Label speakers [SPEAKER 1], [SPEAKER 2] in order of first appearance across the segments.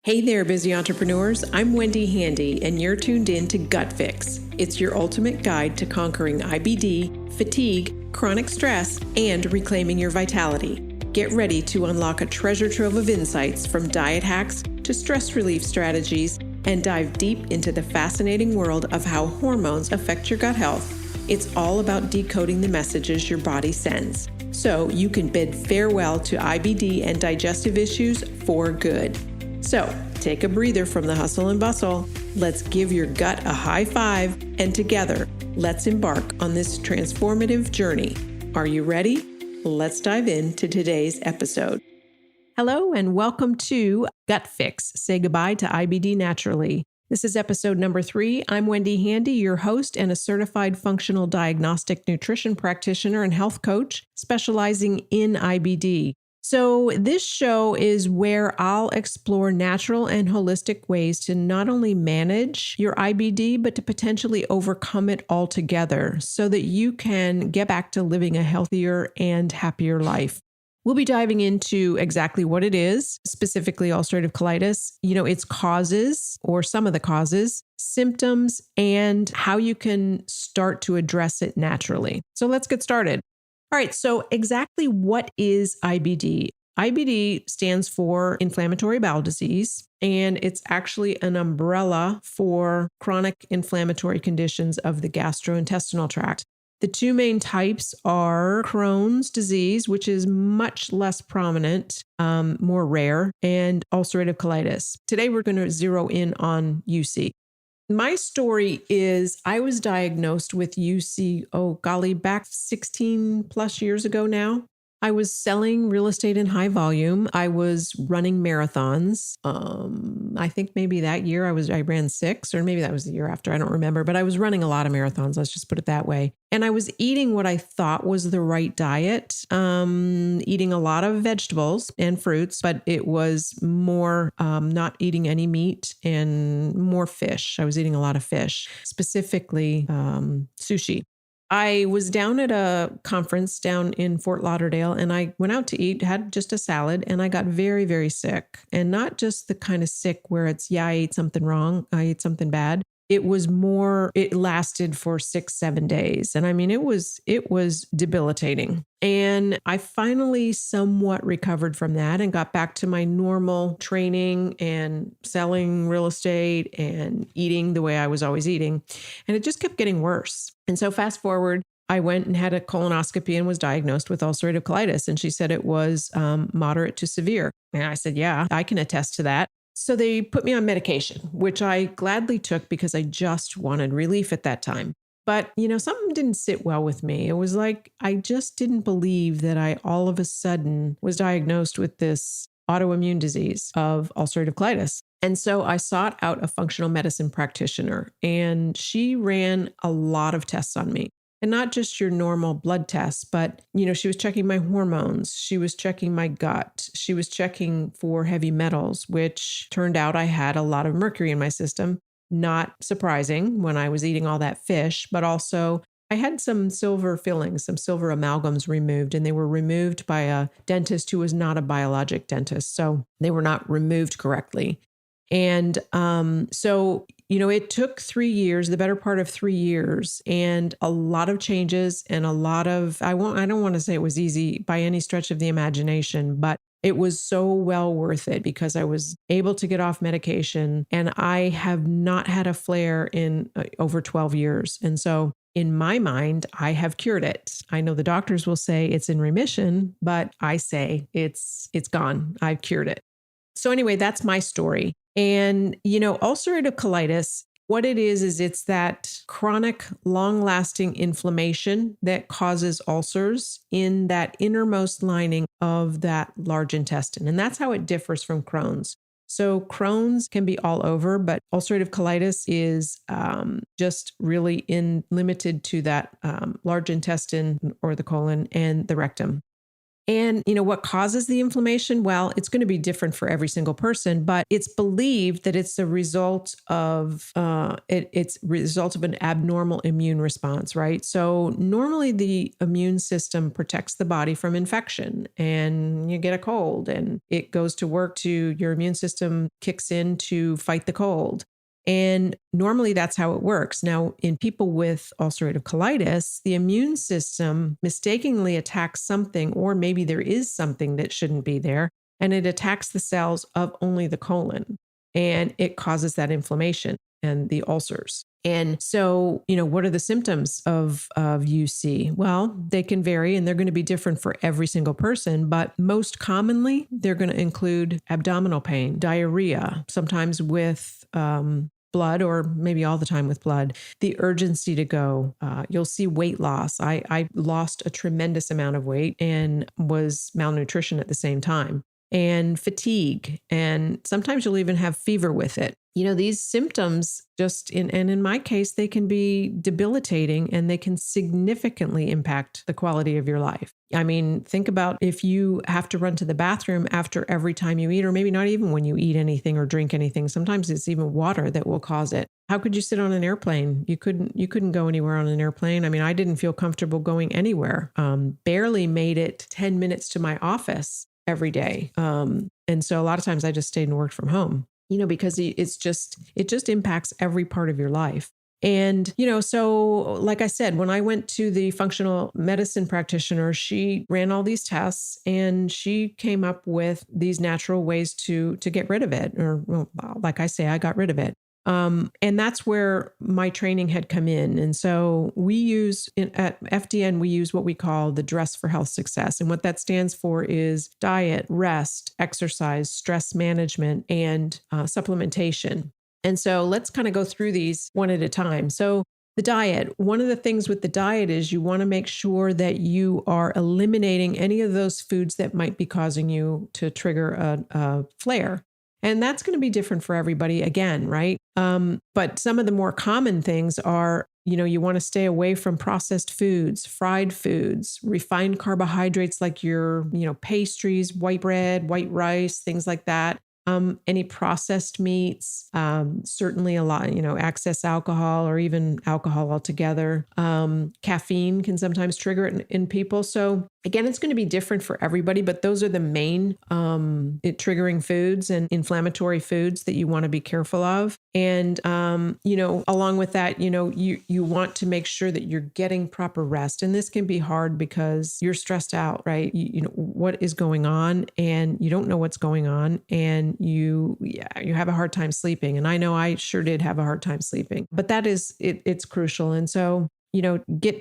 [SPEAKER 1] Hey there, busy entrepreneurs. I'm Wendy Handy, and you're tuned in to Gut Fix. It's your ultimate guide to conquering IBD, fatigue, chronic stress, and reclaiming your vitality. Get ready to unlock a treasure trove of insights from diet hacks to stress relief strategies and dive deep into the fascinating world of how hormones affect your gut health. It's all about decoding the messages your body sends, so you can bid farewell to IBD and digestive issues for good. So, take a breather from the hustle and bustle. Let's give your gut a high five, and together, let's embark on this transformative journey. Are you ready? Let's dive into today's episode. Hello, and welcome to Gut Fix. Say goodbye to IBD Naturally. This is episode number 3. I'm Wendy Handy, your host and a certified functional diagnostic nutrition practitioner and health coach specializing in IBD. So this show is where I'll explore natural and holistic ways to not only manage your IBD, but to potentially overcome it altogether so that you can get back to living a healthier and happier life. We'll be diving into exactly what it is, specifically ulcerative colitis, its causes or some of the causes, symptoms, and how you can start to address it naturally. So let's get started. All right, so exactly what is IBD? IBD stands for inflammatory bowel disease, and it's actually an umbrella for chronic inflammatory conditions of the gastrointestinal tract. The two main types are Crohn's disease, which is much less prominent, more rare, and ulcerative colitis. Today, we're going to zero in on UC. My story is I was diagnosed with UC, back 16 plus years ago now. I was selling real estate in high volume. I was running marathons. I think maybe that year I ran 6, or maybe that was the year after. I don't remember, but I was running a lot of marathons. Let's just put it that way. And I was eating what I thought was the right diet, eating a lot of vegetables and fruits, but it was more not eating any meat and more fish. I was eating a lot of fish, specifically sushi. I was down at a conference down in Fort Lauderdale, and I went out to eat, had just a salad, and I got very, very sick. And not just the kind of sick where it's, I ate something wrong, I ate something bad. It was more, it lasted for 6-7 days. And I mean, it was debilitating. And I finally somewhat recovered from that and got back to my normal training and selling real estate and eating the way I was always eating. And it just kept getting worse. And so fast forward, I went and had a colonoscopy and was diagnosed with ulcerative colitis. And she said it was moderate to severe. And I said, yeah, I can attest to that. So they put me on medication, which I gladly took because I just wanted relief at that time. But, something didn't sit well with me. It was like I just didn't believe that I all of a sudden was diagnosed with this autoimmune disease of ulcerative colitis. And so I sought out a functional medicine practitioner, and she ran a lot of tests on me. And not just your normal blood tests, but, she was checking my hormones. She was checking my gut. She was checking for heavy metals, which turned out I had a lot of mercury in my system. Not surprising when I was eating all that fish, but also I had some silver fillings, some silver amalgams removed, and they were removed by a dentist who was not a biologic dentist. So they were not removed correctly. And so, it took 3 years, the better part of 3 years, and a lot of changes and a lot of, I don't want to say it was easy by any stretch of the imagination, but it was so well worth it because I was able to get off medication, and I have not had a flare in over 12 years. And so in my mind, I have cured it. I know the doctors will say it's in remission, but I say it's gone. I've cured it. So anyway, that's my story. And, ulcerative colitis, what it is it's that chronic, long-lasting inflammation that causes ulcers in that innermost lining of that large intestine. And that's how it differs from Crohn's. So Crohn's can be all over, but ulcerative colitis is just really limited to that large intestine or the colon and the rectum. And, what causes the inflammation? Well, it's going to be different for every single person, but it's believed that it's a result of it's result of an abnormal immune response, right? So normally the immune system protects the body from infection, and you get a cold and it goes to work to your immune system kicks in to fight the cold. And normally that's how it works. Now, in people with ulcerative colitis, the immune system mistakenly attacks something, or maybe there is something that shouldn't be there, and it attacks the cells of only the colon, and it causes that inflammation and the ulcers. And so, what are the symptoms of UC? Well, they can vary and they're going to be different for every single person, but most commonly, they're going to include abdominal pain, diarrhea, sometimes with blood, or maybe all the time with blood, the urgency to go. You'll see weight loss. I lost a tremendous amount of weight and was malnutrition at the same time, and fatigue. And sometimes you'll even have fever with it. These symptoms in my case, they can be debilitating and they can significantly impact the quality of your life. I mean, think about if you have to run to the bathroom after every time you eat, or maybe not even when you eat anything or drink anything. Sometimes it's even water that will cause it. How could you sit on an airplane? You couldn't go anywhere on an airplane. I mean, I didn't feel comfortable going anywhere. Barely made it 10 minutes to my office every day. And so a lot of times I just stayed and worked from home, because it just impacts every part of your life. And, so like I said, when I went to the functional medicine practitioner, she ran all these tests and she came up with these natural ways to get rid of it. Or, well, like I say, I got rid of it. And that's where my training had come in. And so at FDN, we use what we call the Dress for Health Success. And what that stands for is diet, rest, exercise, stress management, and supplementation. And so let's kind of go through these one at a time. So the diet, one of the things with the diet is you want to make sure that you are eliminating any of those foods that might be causing you to trigger a flare. And that's going to be different for everybody again, right? But some of the more common things are, you want to stay away from processed foods, fried foods, refined carbohydrates like your, pastries, white bread, white rice, things like that. Any processed meats, certainly a lot, excess alcohol or even alcohol altogether. Caffeine can sometimes trigger it in people. So again, it's going to be different for everybody, but those are the main triggering foods and inflammatory foods that you want to be careful of. And, along with that, you want to make sure that you're getting proper rest. And this can be hard because you're stressed out, right? What is going on, and you don't know what's going on, and you have a hard time sleeping. And I know I sure did have a hard time sleeping, but that is, it's crucial. And so,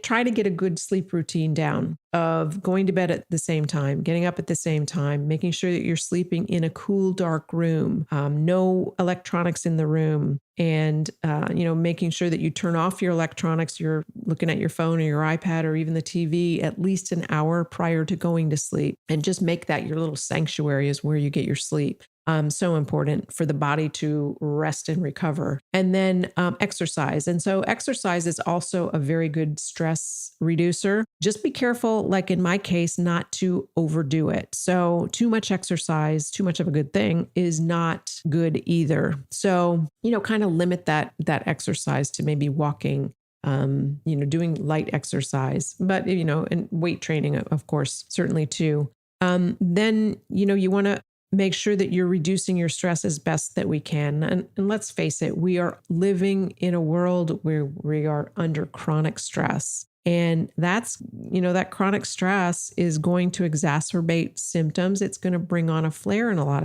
[SPEAKER 1] try to get a good sleep routine down of going to bed at the same time, getting up at the same time, making sure that you're sleeping in a cool, dark room, no electronics in the room, and, making sure that you turn off your electronics. You're looking at your phone or your iPad or even the TV at least an hour prior to going to sleep, and just make that your little sanctuary is where you get your sleep. So important for the body to rest and recover. And then exercise. And so exercise is also a very good stress reducer. Just be careful, like in my case, not to overdo it. So too much exercise, too much of a good thing is not good either. So, kind of limit that exercise to maybe walking, doing light exercise, but, and weight training, of course, certainly too. Then, you want to make sure that you're reducing your stress as best that we can. And let's face it, we are living in a world where we are under chronic stress. And that's, that chronic stress is going to exacerbate symptoms. It's going to bring on a flare in a lot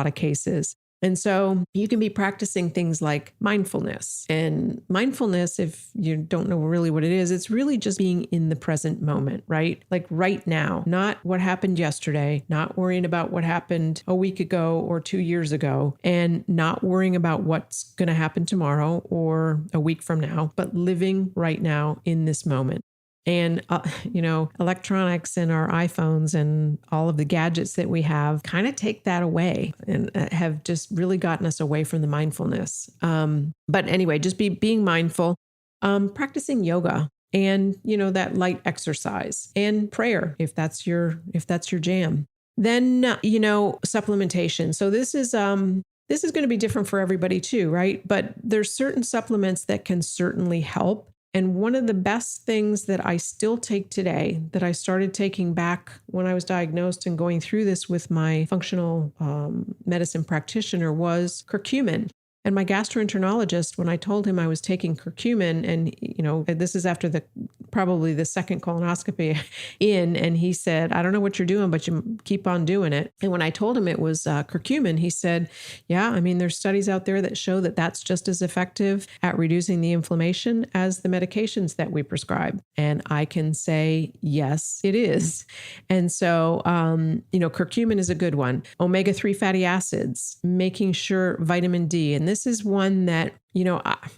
[SPEAKER 1] of cases. And so you can be practicing things like mindfulness. And mindfulness, if you don't know really what it is, it's really just being in the present moment, right? Like right now, not what happened yesterday, not worrying about what happened a week ago or 2 years ago, and not worrying about what's going to happen tomorrow or a week from now, but living right now in this moment. And, electronics and our iPhones and all of the gadgets that we have kind of take that away and have just really gotten us away from the mindfulness. But anyway, just being mindful, practicing yoga. and, that light exercise and prayer, if that's your jam. Then, supplementation. So this is going to be different for everybody too, right? But there's certain supplements that can certainly help. And one of the best things that I still take today, that I started taking back when I was diagnosed and going through this with my functional medicine practitioner, was curcumin. And my gastroenterologist, when I told him I was taking curcumin, and, this is after probably the second colonoscopy and he said, I don't know what you're doing, but you keep on doing it. And when I told him it was curcumin, he said, yeah, I mean, there's studies out there that show that that's just as effective at reducing the inflammation as the medications that we prescribe. And I can say, yes, it is. And so, curcumin is a good one. Omega-3 fatty acids, making sure vitamin D. And this is one that,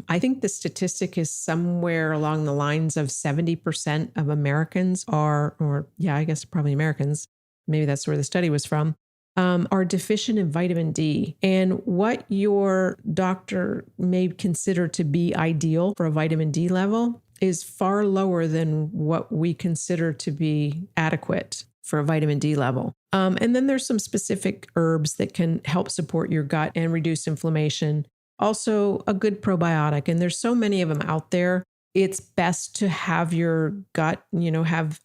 [SPEAKER 1] I think the statistic is somewhere along the lines of 70% of Americans are maybe that's where the study was from, are deficient in vitamin D. And what your doctor may consider to be ideal for a vitamin D level is far lower than what we consider to be adequate for a vitamin D level. And then there's some specific herbs that can help support your gut and reduce inflammation. Also, a good probiotic, and there's so many of them out there. It's best to have your gut, have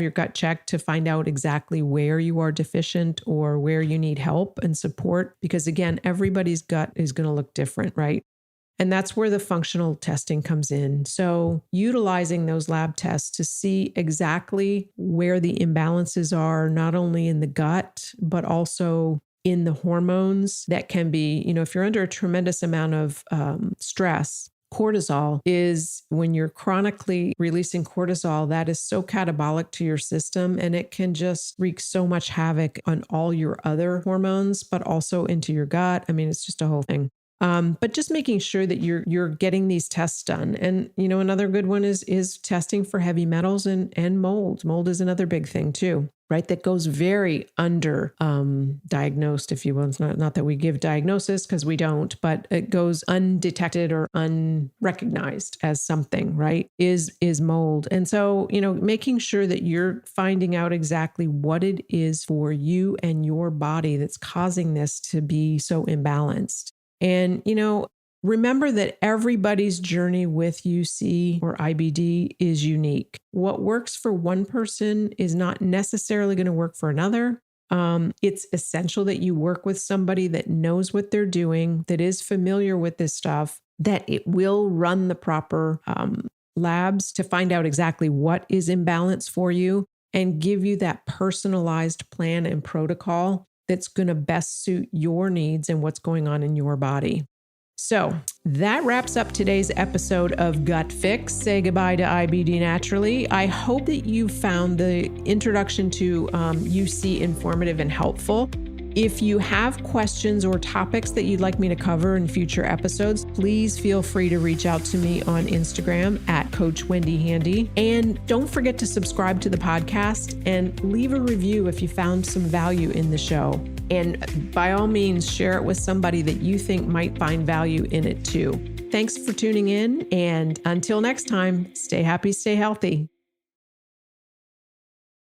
[SPEAKER 1] your gut checked to find out exactly where you are deficient or where you need help and support. Because again, everybody's gut is going to look different, right? And that's where the functional testing comes in. So utilizing those lab tests to see exactly where the imbalances are, not only in the gut, but also in the hormones that can be, if you're under a tremendous amount of stress. Cortisol is, when you're chronically releasing cortisol, that is so catabolic to your system, and it can just wreak so much havoc on all your other hormones, but also into your gut. I mean, it's just a whole thing. But just making sure that you're getting these tests done. And, another good one is testing for heavy metals and mold. Mold is another big thing too, right? That goes very under diagnosed, if you will. It's not that we give diagnosis, because we don't, but it goes undetected or unrecognized as something, right? Is mold. And so, making sure that you're finding out exactly what it is for you and your body that's causing this to be so imbalanced. And, remember that everybody's journey with UC or IBD is unique. What works for one person is not necessarily going to work for another. It's essential that you work with somebody that knows what they're doing, that is familiar with this stuff, that it will run the proper labs to find out exactly what is imbalanced for you and give you that personalized plan and protocol that's going to best suit your needs and what's going on in your body. So that wraps up today's episode of Gut Fix. Say goodbye to IBD Naturally. I hope that you found the introduction to UC informative and helpful. If you have questions or topics that you'd like me to cover in future episodes, please feel free to reach out to me on Instagram at Coach Wendy Handy. And don't forget to subscribe to the podcast and leave a review if you found some value in the show. And by all means, share it with somebody that you think might find value in it too. Thanks for tuning in. And until next time, stay happy, stay healthy.